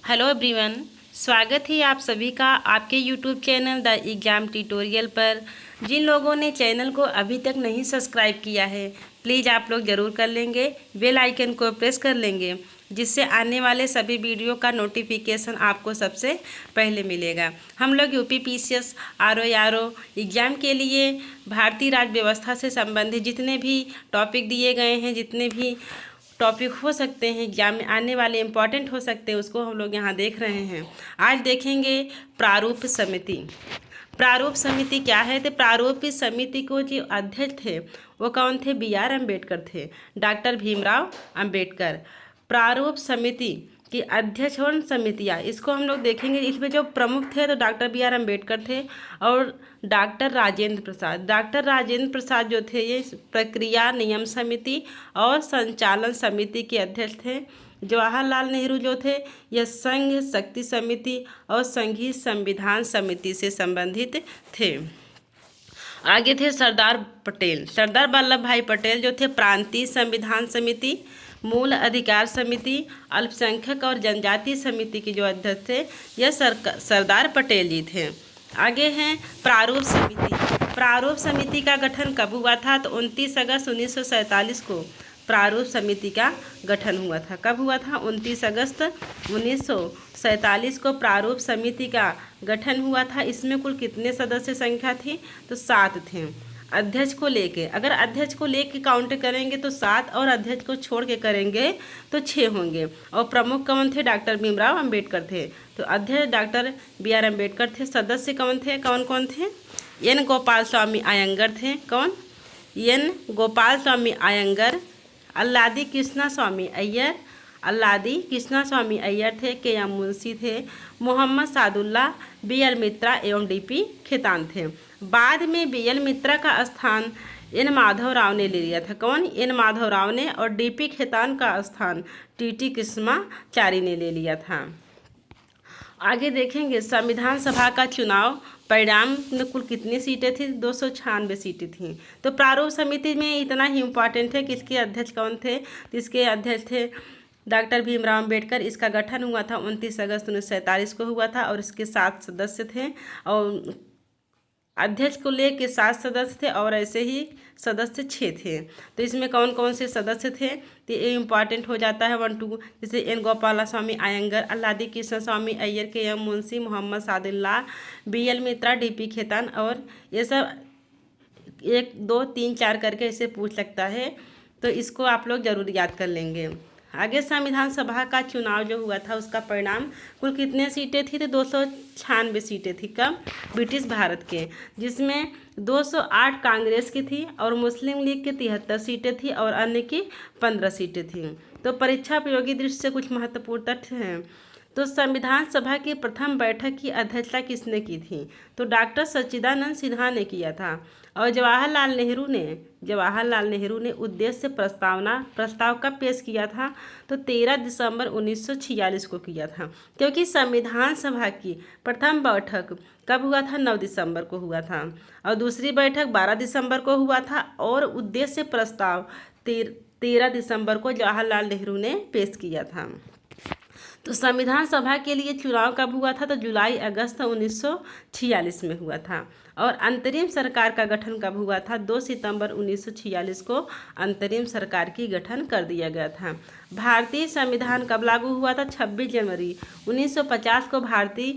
Hello everyone, स्वागत है आप सभी का आपके YouTube channel the exam tutorial पर। जिन लोगों ने चैनल को अभी तक नहीं सब्सक्राइब किया है, प्लीज़ आप लोग ज़रूर कर लेंगे, बेल आइकन को प्रेस कर लेंगे, जिससे आने वाले सभी वीडियो का नोटिफिकेशन आपको सबसे पहले मिलेगा। हम लोग यूपी पीसीएस आरओ एग्ज़ाम के लिए भारतीय राज्य व्यवस्था से संबंधित जितने भी टॉपिक दिए गए हैं, जितने भी टॉपिक हो सकते हैं एग्जाम में आने वाले इम्पॉर्टेंट हो सकते हैं, उसको हम लोग यहाँ देख रहे हैं। आज देखेंगे प्रारूप समिति। प्रारूप समिति क्या है? तो प्रारूप समिति को जो अध्यक्ष थे वो कौन थे? BR अम्बेडकर थे, डॉक्टर भीमराव अम्बेडकर। प्रारूप समिति की अध्यक्ष और समितियाँ, इसको हम लोग देखेंगे। इसमें जो प्रमुख थे तो डॉक्टर BR अम्बेडकर थे और डॉक्टर राजेंद्र प्रसाद। डॉक्टर राजेंद्र प्रसाद जो थे ये प्रक्रिया नियम समिति और संचालन समिति के अध्यक्ष थे। जवाहरलाल नेहरू जो थे यह संघ शक्ति समिति और संघीय संविधान समिति से संबंधित थे। आगे थे सरदार पटेल। सरदार वल्लभ भाई पटेल जो थे प्रांतीय संविधान समिति, मूल अधिकार समिति, अल्पसंख्यक और जनजाति समिति के जो अध्यक्ष थे यह सरदार पटेल जी थे। आगे हैं प्रारूप समिति। प्रारूप समिति का गठन कब हुआ था? तो 29 अगस्त 1947 को प्रारूप समिति का गठन हुआ था। कब हुआ था? 29 अगस्त 1947 को प्रारूप समिति का गठन हुआ था। इसमें कुल कितने सदस्य संख्या थी? तो 7 थे। अध्यक्ष को लेके, अगर अध्यक्ष को लेके काउंट करेंगे तो 7 और अध्यक्ष को छोड़ के करेंगे तो 6 होंगे। और प्रमुख कौन थे? डॉक्टर भीमराव अम्बेडकर थे। तो अध्यक्ष डॉक्टर BR अम्बेडकर थे। सदस्य कौन थे? कौन कौन थे? N गोपाल स्वामी अयंगर थे। कौन? N गोपाल स्वामी अयंगर, अल्लादी कृष्णा स्वामी अय्यर, अल्लादी कृष्णा स्वामी अय्यर थे। KM मुंशी थे। मोहम्मद सादुल्ला, BL मित्रा एवं DP खेतान थे। बाद में BL मित्रा का स्थान N माधव राव ने ले लिया था। कौन? N माधव राव ने। और DP खेतान का स्थान TT कृष्णाचारी ने ले लिया था। आगे देखेंगे संविधान सभा का चुनाव परिणाम में कुल कितनी सीटें थी? 296 सीटें थीं। तो प्रारूप समिति में इतना ही इम्पॉर्टेंट है कि इसके अध्यक्ष कौन थे? तो इसके अध्यक्ष थे डॉक्टर भीमराव अम्बेडकर। इसका गठन हुआ था 29 अगस्त 1947 को हुआ था और इसके 7 सदस्य थे। और अध्यक्ष को लेके 7 सदस्य थे और ऐसे ही सदस्य 6 थे। तो इसमें कौन कौन से सदस्य थे? तो ये इम्पॉर्टेंट हो जाता है 1 2, जैसे N गोपाल स्वामी अयंगर, अल्लादी कृष्ण स्वामी अय्यर, KM मुंशी, मोहम्मद सादुल्ला, BL मित्रा, DP खेतान। और ये सब 1 2 3 4 करके इसे पूछ सकता है, तो इसको आप लोग जरूर याद कर लेंगे। आगे संविधान सभा का चुनाव जो हुआ था उसका परिणाम कुल कितने सीटें थी? तो 296 सीटें थी। कब? ब्रिटिश भारत के, जिसमें 208 कांग्रेस की थी और मुस्लिम लीग की 73 सीटें थी और अन्य की 15 सीटें थीं। तो परीक्षा उपयोगी दृष्टि से कुछ महत्वपूर्ण तथ्य हैं। तो संविधान सभा की प्रथम बैठक की अध्यक्षता किसने की थी? तो डॉक्टर सच्चिदानंद सिन्हा ने किया था। और जवाहरलाल नेहरू ने उद्देश्य प्रस्ताव कब पेश किया था? तो 13 दिसंबर 1946 को किया था। क्योंकि संविधान सभा की प्रथम बैठक कब हुआ था? 9 दिसंबर को हुआ था और दूसरी बैठक 12 दिसंबर को हुआ था और उद्देश्य प्रस्ताव 13 दिसंबर को जवाहरलाल नेहरू ने पेश किया था। तो संविधान सभा के लिए चुनाव कब हुआ था? तो जुलाई अगस्त 1946 में हुआ था। और अंतरिम सरकार का गठन कब हुआ था? 2 सितंबर 1946 को अंतरिम सरकार की गठन कर दिया गया था। भारतीय संविधान कब लागू हुआ था? 26 जनवरी 1950 को भारतीय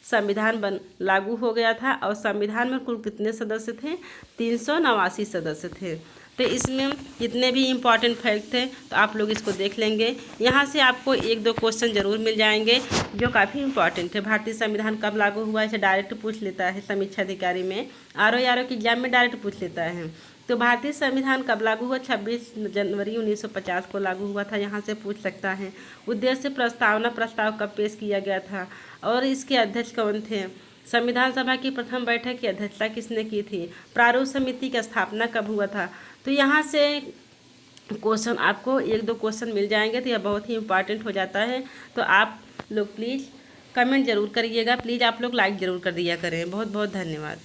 संविधान लागू हो गया था। और संविधान में कुल कितने सदस्य थे? 389 सदस्य थे। तो इसमें जितने भी इम्पॉर्टेंट फैक्ट थे तो आप लोग इसको देख लेंगे। यहाँ से आपको 1 2 क्वेश्चन जरूर मिल जाएंगे जो काफ़ी इम्पॉर्टेंट है। भारतीय संविधान कब लागू हुआ, इसे डायरेक्ट पूछ लेता है समीक्षा अधिकारी में, आरओ की एग्जाम में डायरेक्ट पूछ लेता है। तो भारतीय संविधान कब लागू हुआ? 26 जनवरी 1950 को लागू हुआ था। यहाँ से पूछ सकता है। उद्देश्य प्रस्ताव कब पेश किया गया था और इसके अध्यक्ष कौन थे? संविधान सभा की प्रथम बैठक की अध्यक्षता किसने की थी? प्रारूप समिति की स्थापना कब हुआ था? तो यहाँ से क्वेश्चन आपको 1 2 क्वेश्चन मिल जाएंगे। तो यह बहुत ही इम्पॉर्टेंट हो जाता है। तो आप लोग प्लीज़ कमेंट ज़रूर करिएगा, प्लीज़ आप लोग लाइक ज़रूर कर दिया करें। बहुत बहुत धन्यवाद।